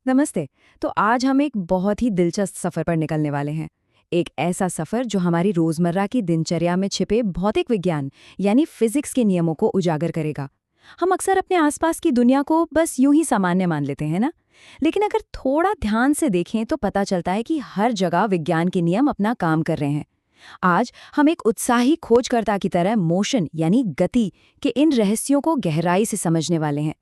नमस्ते। तो आज हम एक बहुत ही दिलचस्प सफर पर निकलने वाले हैं। एक ऐसा सफर जो हमारी रोजमर्रा की दिनचर्या में छिपे भौतिक विज्ञान यानी फिजिक्स के नियमों को उजागर करेगा। हम अक्सर अपने आसपास की दुनिया को बस यूं ही सामान्य मान लेते हैं ना, लेकिन अगर थोड़ा ध्यान से देखें तो पता चलता है कि हर जगह विज्ञान के नियम अपना काम कर रहे हैं। आज हम एक उत्साही खोजकर्ता की तरह मोशन यानी गति के इन रहस्यों को गहराई से समझने वाले हैं।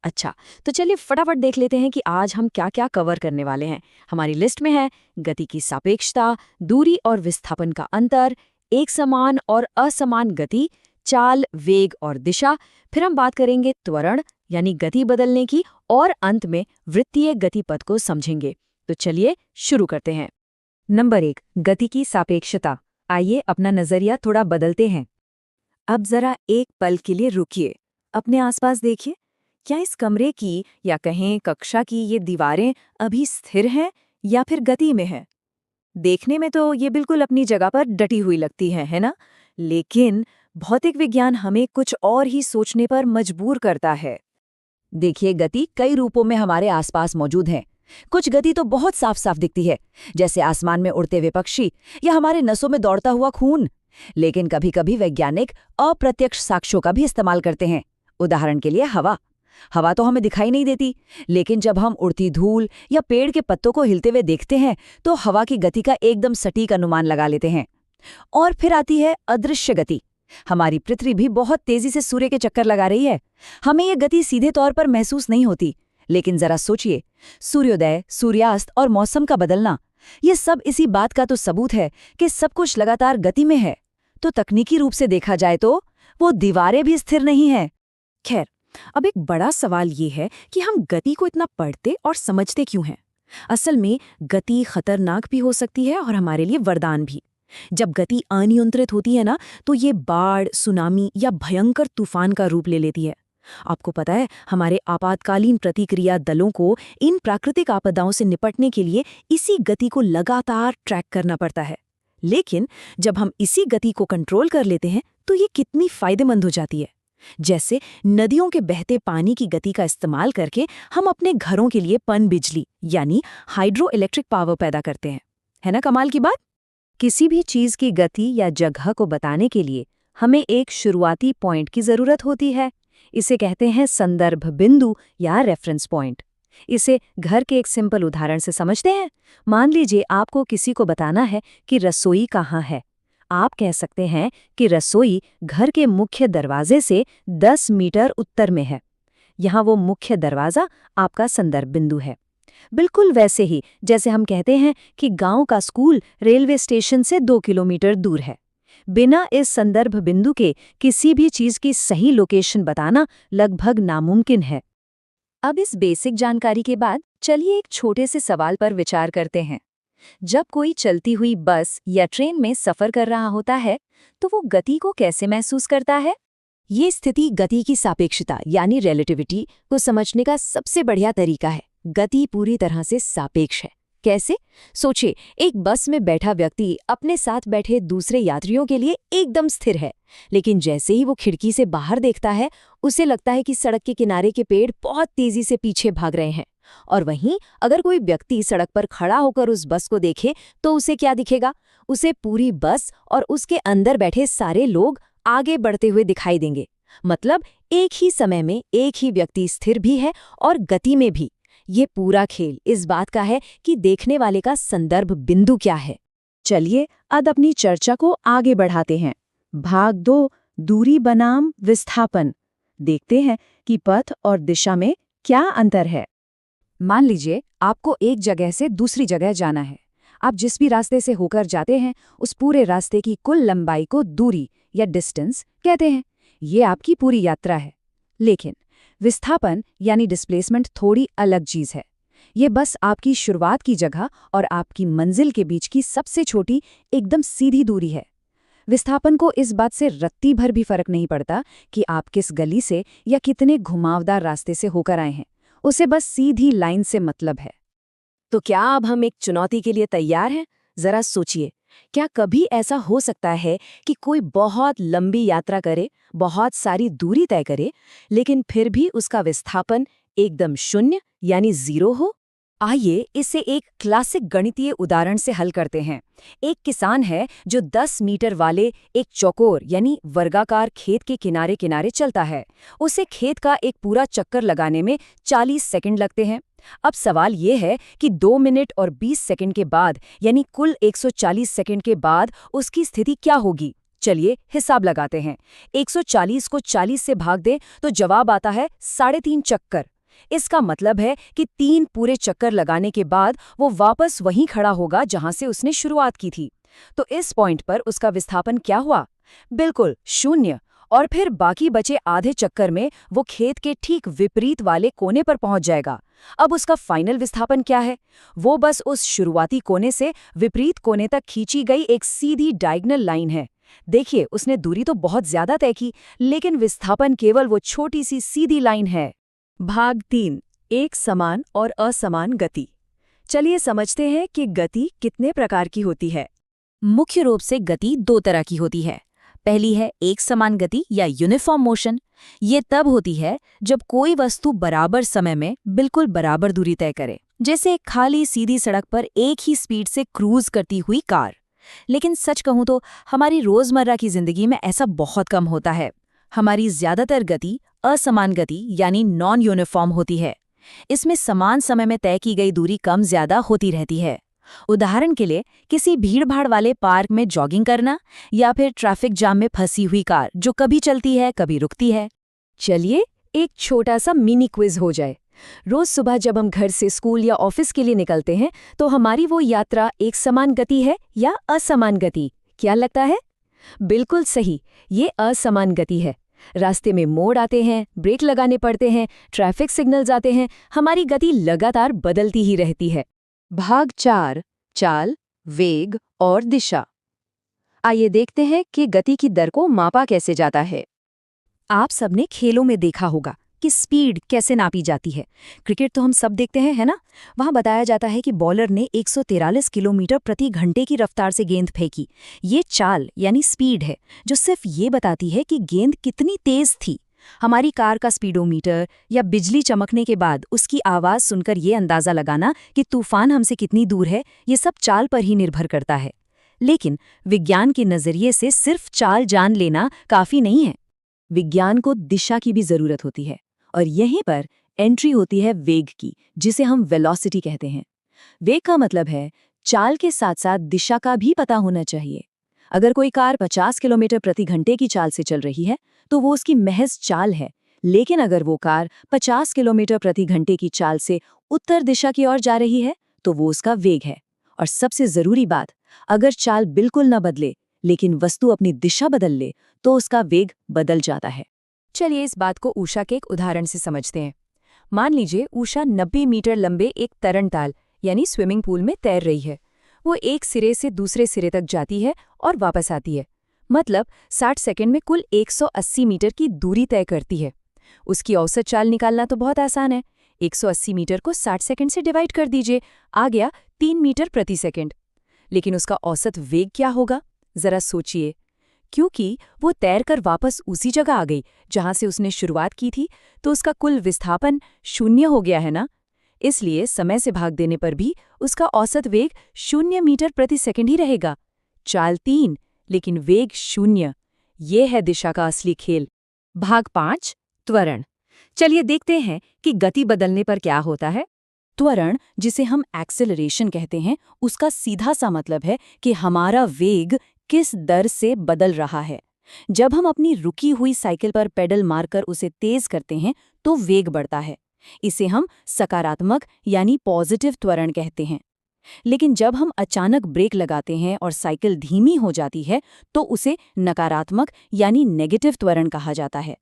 अच्छा, तो चलिए फटाफट देख लेते हैं कि आज हम क्या-क्या कवर करने वाले हैं। हमारी लिस्ट में है गति की सापेक्षता, दूरी और विस्थापन का अंतर, एक समान और असमान गति, चाल, वेग और दिशा। फिर हम बात करेंगे त्वरण यानी गति बदलने की और अंत में वृत्तीय गतिपथ को समझेंगे। तो चलिए शुरू करते हैं। नंबर 1, गति की सापेक्षता। आइए अपना नजरिया थोड़ा बदलते हैं। अब जरा एक पल के लिए रुकिए, अपने आसपास देखिए। क्या इस कमरे की या कहें कक्षा की ये दीवारें अभी स्थिर हैं या फिर गति में हैं? देखने में तो ये बिल्कुल अपनी जगह पर डटी हुई लगती है ना? लेकिन भौतिक विज्ञान हमें कुछ और ही सोचने पर मजबूर करता है। देखिए, गति कई रूपों में हमारे आसपास मौजूद है। कुछ गति तो बहुत साफ साफ दिखती है, जैसे आसमान में उड़ते हुए पक्षी या हमारे नसों में दौड़ता हुआ खून। लेकिन कभी कभी वैज्ञानिक अप्रत्यक्ष साक्ष्यों का भी इस्तेमाल करते हैं। उदाहरण के लिए हवा। हवा तो हमें दिखाई नहीं देती, लेकिन जब हम उड़ती धूल या पेड़ के पत्तों को हिलते हुए देखते हैं तो हवा की गति का एकदम सटीक अनुमान लगा लेते हैं। और फिर आती है अदृश्य गति। हमारी पृथ्वी भी बहुत तेजी से सूर्य के चक्कर लगा रही है। हमें ये गति सीधे तौर पर महसूस नहीं होती, लेकिन जरा सोचिए, सूर्योदय, सूर्यास्त और मौसम का बदलना, ये सब इसी बात का तो सबूत है कि सब कुछ लगातार गति में है। तो तकनीकी रूप से देखा जाए तो वो दीवारें भी स्थिर नहीं हैं। खैर, अब एक बड़ा सवाल ये है कि हम गति को इतना पढ़ते और समझते क्यों हैं? असल में गति खतरनाक भी हो सकती है और हमारे लिए वरदान भी। जब गति अनियंत्रित होती है ना, तो ये बाढ़, सुनामी या भयंकर तूफान का रूप ले लेती है। आपको पता है, हमारे आपातकालीन प्रतिक्रिया दलों को इन प्राकृतिक आपदाओं से निपटने के लिए इसी गति को लगातार ट्रैक करना पड़ता है। लेकिन जब हम इसी गति को कंट्रोल कर लेते हैं तो ये कितनी फायदेमंद हो जाती है। जैसे नदियों के बहते पानी की गति का इस्तेमाल करके हम अपने घरों के लिए पन बिजली यानी हाइड्रो इलेक्ट्रिक पावर पैदा करते हैं। है ना कमाल की बात? किसी भी चीज की गति या जगह को बताने के लिए हमें एक शुरुआती पॉइंट की जरूरत होती है। इसे कहते हैं संदर्भ बिंदु या रेफरेंस पॉइंट। इसे घर के एक सिंपल उदाहरण से समझते हैं। मान लीजिए आपको किसी को बताना है कि रसोई कहाँ है। आप कह सकते हैं कि रसोई घर के मुख्य दरवाजे से 10 मीटर उत्तर में है। यहाँ वो मुख्य दरवाजा आपका संदर्भ बिंदु है। बिल्कुल वैसे ही जैसे हम कहते हैं कि गांव का स्कूल रेलवे स्टेशन से 2 किलोमीटर दूर है। बिना इस संदर्भ बिंदु के किसी भी चीज की सही लोकेशन बताना लगभग नामुमकिन है। अब इस बेसिक जानकारी के बाद चलिए एक छोटे से सवाल पर विचार करते हैं। जब कोई चलती हुई बस या ट्रेन में सफर कर रहा होता है, तो वो गति को कैसे महसूस करता है? ये स्थिति गति की सापेक्षता यानी रिलेटिविटी को समझने का सबसे बढ़िया तरीका है। गति पूरी तरह से सापेक्ष है। कैसे? सोचिए, एक बस में बैठा व्यक्ति अपने साथ बैठे दूसरे यात्रियों के लिए एकदम स्थिर है, लेकिन जैसे ही वो खिड़की से बाहर देखता है, उसे लगता है कि सड़क के किनारे के पेड़ बहुत तेजी से पीछे भाग रहे हैं। और वहीं अगर कोई व्यक्ति सड़क पर खड़ा होकर उस बस को देखे तो उसे क्या दिखेगा? उसे पूरी बस और उसके अंदर बैठे सारे लोग आगे बढ़ते हुए दिखाई देंगे। मतलब एक ही समय में एक ही व्यक्ति स्थिर भी है और गति में भी। ये पूरा खेल इस बात का है कि देखने वाले का संदर्भ बिंदु क्या है। चलिए अब अपनी चर्चा को आगे बढ़ाते हैं। भाग 2, दूरी बनाम विस्थापन। देखते हैं कि पथ और दिशा में क्या अंतर है। मान लीजिए आपको एक जगह से दूसरी जगह जाना है। आप जिस भी रास्ते से होकर जाते हैं, उस पूरे रास्ते की कुल लंबाई को दूरी या डिस्टेंस कहते हैं। ये आपकी पूरी यात्रा है। लेकिन विस्थापन यानी डिस्प्लेसमेंट थोड़ी अलग चीज है। ये बस आपकी शुरुआत की जगह और आपकी मंजिल के बीच की सबसे छोटी एकदम सीधी दूरी है। विस्थापन को इस बात से रत्ती भर भी फर्क नहीं पड़ता कि आप किस गली से या कितने घुमावदार रास्ते से होकर आए हैं। उसे बस सीधी लाइन से मतलब है। तो क्या अब हम एक चुनौती के लिए तैयार हैं? जरा सोचिए, क्या कभी ऐसा हो सकता है कि कोई बहुत लंबी यात्रा करे, बहुत सारी दूरी तय करे, लेकिन फिर भी उसका विस्थापन एकदम शून्य यानी जीरो हो? आइए इसे एक क्लासिक गणितीय उदाहरण से हल करते हैं। एक किसान है जो 10 मीटर वाले एक चौकोर यानी वर्गाकार खेत के किनारे किनारे चलता है। उसे खेत का एक पूरा चक्कर लगाने में 40 सेकंड लगते हैं। अब सवाल ये है कि 2 मिनट और 20 सेकंड के बाद यानी कुल 140 सेकंड के बाद उसकी स्थिति क्या होगी। चलिए हिसाब लगाते हैं। 140 को 40 से भाग दें तो जवाब आता है 3.5 चक्कर। इसका मतलब है कि 3 पूरे चक्कर लगाने के बाद वो वापस वहीं खड़ा होगा जहां से उसने शुरुआत की थी। तो इस पॉइंट पर उसका विस्थापन क्या हुआ? बिल्कुल 0। और फिर बाकी बचे आधे चक्कर में वो खेत के ठीक विपरीत वाले कोने पर पहुंच जाएगा। अब उसका फाइनल विस्थापन क्या है? वो बस उस शुरुआती कोने से विपरीत कोने तक खींची गई एक सीधी डायगोनल लाइन है। देखिए, उसने दूरी तो बहुत ज्यादा तय की, लेकिन विस्थापन केवल वो छोटी सी सीधी लाइन है। भाग 3, एक समान और असमान गति। चलिए समझते हैं कि गति कितने प्रकार की होती है। मुख्य रूप से गति 2 तरह की होती है। पहली है एक समान गति या यूनिफॉर्म मोशन। ये तब होती है जब कोई वस्तु बराबर समय में बिल्कुल बराबर दूरी तय करे, जैसे एक खाली सीधी सड़क पर एक ही स्पीड से क्रूज करती हुई कार। लेकिन सच कहूं तो हमारी रोजमर्रा की जिंदगी में ऐसा बहुत कम होता है। हमारी ज्यादातर गति असमान गति यानी नॉन यूनिफॉर्म होती है। इसमें समान समय में तय की गई दूरी कम ज्यादा होती रहती है। उदाहरण के लिए किसी भीड़भाड़ वाले पार्क में जॉगिंग करना या फिर ट्रैफिक जाम में फंसी हुई कार जो कभी चलती है कभी रुकती है। चलिए एक छोटा सा मिनी क्विज हो जाए। रोज सुबह जब हम घर से स्कूल या ऑफिस के लिए निकलते हैं तो हमारी वो यात्रा एक समान गति है या असमान गति? क्या लगता है? बिल्कुल सही, ये असमान गति है। रास्ते में मोड़ आते हैं, ब्रेक लगाने पड़ते हैं, ट्रैफिक सिग्नल्स आते हैं, हमारी गति लगातार बदलती ही रहती है। भाग 4, चाल, वेग और दिशा। आइए देखते हैं कि गति की दर को मापा कैसे जाता है। आप सबने खेलों में देखा होगा कि स्पीड कैसे नापी जाती है। क्रिकेट तो हम सब देखते हैं, है ना? वहां बताया जाता है कि बॉलर ने 143 किलोमीटर प्रति घंटे की रफ्तार से गेंद फेंकी। ये चाल यानी स्पीड है जो सिर्फ ये बताती है कि गेंद कितनी तेज थी। हमारी कार का स्पीडोमीटर या बिजली चमकने के बाद उसकी आवाज सुनकर ये अंदाजा लगाना कि तूफान हमसे कितनी दूर है, ये सब चाल पर ही निर्भर करता है। लेकिन विज्ञान के नजरिए से सिर्फ चाल जान लेना काफी नहीं है। विज्ञान को दिशा की भी जरूरत होती है, और यहीं पर एंट्री होती है वेग की, जिसे हम वेलोसिटी कहते हैं। वेग का मतलब है चाल के साथ साथ दिशा का भी पता होना चाहिए। अगर कोई कार 50 किलोमीटर प्रति घंटे की चाल से चल रही है तो वो उसकी महज चाल है। लेकिन अगर वो कार 50 किलोमीटर प्रति घंटे की चाल से उत्तर दिशा की ओर जा रही है तो वो उसका वेग है। और सबसे जरूरी बात, अगर चाल बिल्कुल न बदले लेकिन वस्तु अपनी दिशा बदल ले तो उसका वेग बदल जाता है। चलिए इस बात को उषा के एक उदाहरण से समझते हैं। मान लीजिए उषा 90 मीटर लंबे एक तरणताल यानी स्विमिंग पूल में तैर रही है। वो एक सिरे से दूसरे सिरे तक जाती है और वापस आती है, मतलब 60 सेकंड में कुल 180 मीटर की दूरी तय करती है। उसकी औसत चाल निकालना तो बहुत आसान है। 180 मीटर को 60 सेकंड से डिवाइड कर दीजिए, आ गया 3 मीटर प्रति सेकंड। लेकिन उसका औसत वेग क्या होगा, जरा सोचिए। क्योंकि वो तैरकर वापस उसी जगह आ गई जहां से उसने शुरुआत की थी, तो उसका कुल विस्थापन 0 हो गया है ना। इसलिए समय से भाग देने पर भी उसका औसत वेग 0 मीटर प्रति सेकंड ही रहेगा। चाल 3 लेकिन वेग 0। ये है दिशा का असली खेल। भाग 5, त्वरण। चलिए देखते हैं कि गति बदलने पर क्या होता है। त्वरण, जिसे हम एक्सेलरेशन कहते हैं, उसका सीधा सा मतलब है कि हमारा वेग किस दर से बदल रहा है। जब हम अपनी रुकी हुई साइकिल पर पेडल मारकर उसे तेज करते हैं तो वेग बढ़ता है। इसे हम सकारात्मक यानी पॉजिटिव त्वरण कहते हैं। लेकिन जब हम अचानक ब्रेक लगाते हैं और साइकिल धीमी हो जाती है तो उसे नकारात्मक यानी नेगेटिव त्वरण कहा जाता है।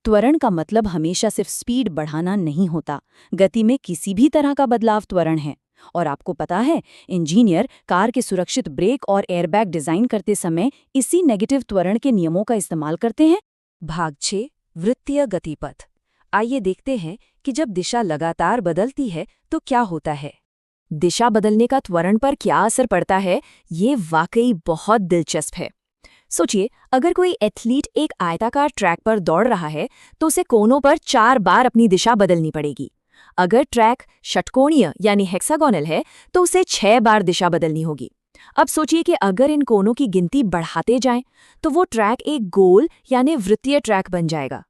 त्वरण का मतलब हमेशा सिर्फ स्पीड बढ़ाना नहीं होता, गति में किसी भी तरह का बदलाव त्वरण है। और आपको पता है, इंजीनियर कार के सुरक्षित ब्रेक और एयरबैग डिजाइन करते समय इसी नेगेटिव त्वरण के नियमों का इस्तेमाल करते हैं। भाग 6, वृत्तीय गतिपथ। आइए देखते हैं कि जब दिशा लगातार बदलती है तो क्या होता है। दिशा बदलने का त्वरण पर क्या असर पड़ता है, ये वाकई बहुत दिलचस्प है। सोचिए, अगर कोई एथलीट एक आयताकार ट्रैक पर दौड़ रहा है तो उसे कोनों पर 4 बार अपनी दिशा बदलनी पड़ेगी। अगर ट्रैक षटकोणीय यानी हेक्सागोनल है तो उसे 6 बार दिशा बदलनी होगी। अब सोचिए कि अगर इन कोनों की गिनती बढ़ाते जाएं तो वो ट्रैक एक गोल यानी वृत्तीय ट्रैक बन जाएगा।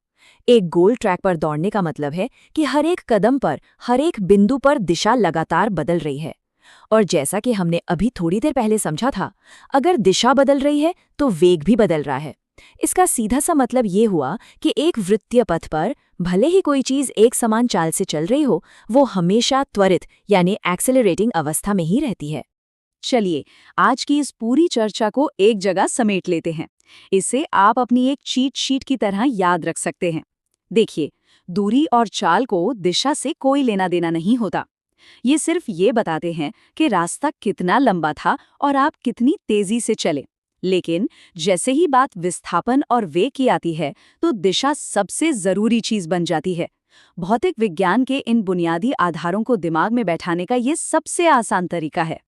एक गोल ट्रैक पर दौड़ने का मतलब है कि हर एक कदम पर, हर एक बिंदु पर दिशा लगातार बदल रही है। और जैसा कि हमने अभी थोड़ी देर पहले समझा था, अगर दिशा बदल रही है तो वेग भी बदल रहा है। इसका सीधा सा मतलब ये हुआ कि एक वृत्तीय पथ पर भले ही कोई चीज एक समान चाल से चल रही हो, वो हमेशा त्वरित यानी एक्सेलरेटिंग अवस्था में ही रहती है। चलिए, आज की इस पूरी चर्चा को एक जगह समेट लेते हैं। इसे आप अपनी एक चीट शीट की तरह याद रख सकते हैं। देखिए, दूरी और चाल को दिशा से कोई लेना देना नहीं होता। ये सिर्फ ये बताते हैं कि रास्ता कितना लंबा था और आप कितनी तेजी से चले। लेकिन जैसे ही बात विस्थापन और वेग की आती है, तो दिशा सबसे जरूरी चीज बन जाती है। भौतिक विज्ञान के इन बुनियादी आधारों को दिमाग में बैठाने का ये सबसे आसान तरीका है।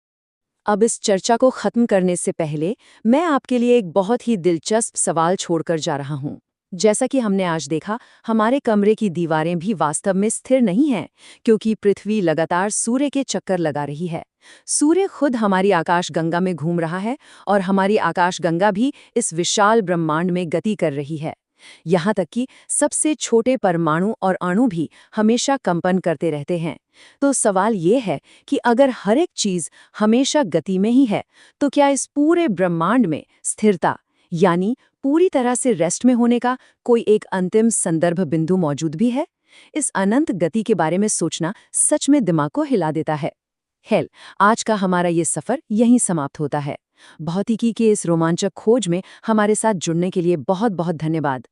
अब इस चर्चा को खत्म करने से पहले मैं आपके लिए एक बहुत ही दिलचस्प सवाल छोड़कर जा रहा हूँ। जैसा कि हमने आज देखा, हमारे कमरे की दीवारें भी वास्तव में स्थिर नहीं हैं, क्योंकि पृथ्वी लगातार सूर्य के चक्कर लगा रही है। सूर्य खुद हमारी आकाशगंगा में घूम रहा है और हमारी आकाशगंगा भी इस विशाल ब्रह्मांड में गति कर रही है। यहाँ तक कि सबसे छोटे परमाणु और अणु भी हमेशा कंपन करते रहते हैं। तो सवाल ये है कि अगर हर एक चीज हमेशा गति में ही है, तो क्या इस पूरे ब्रह्मांड में स्थिरता यानी पूरी तरह से रेस्ट में होने का कोई एक अंतिम संदर्भ बिंदु मौजूद भी है? इस अनंत गति के बारे में सोचना सच में दिमाग को हिला देता है। आज का हमारा ये सफर यहीं समाप्त होता है। भौतिकी के इस रोमांचक खोज में हमारे साथ जुड़ने के लिए बहुत बहुत धन्यवाद।